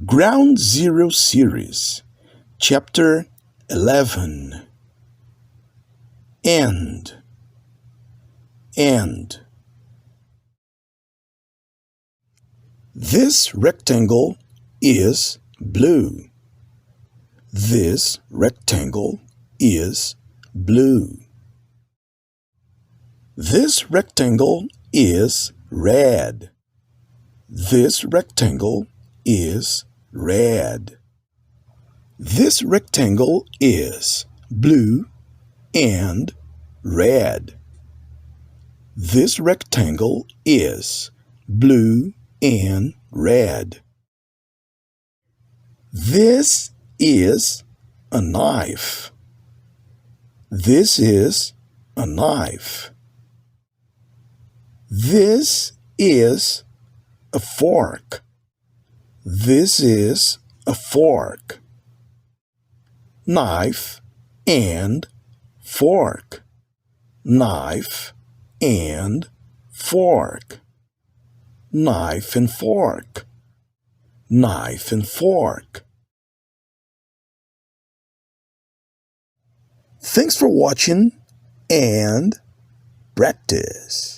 Ground Zero Series, Chapter 11. End. This rectangle is blue. This rectangle is blue. This rectangle is red. This rectangle is red. This rectangle is blue and red. This rectangle is blue and red. This is a knife. This is a knife. This is a fork. This is a fork. Knife and fork. Knife and fork. Knife and fork. Knife and fork. Thanks for watching and practice.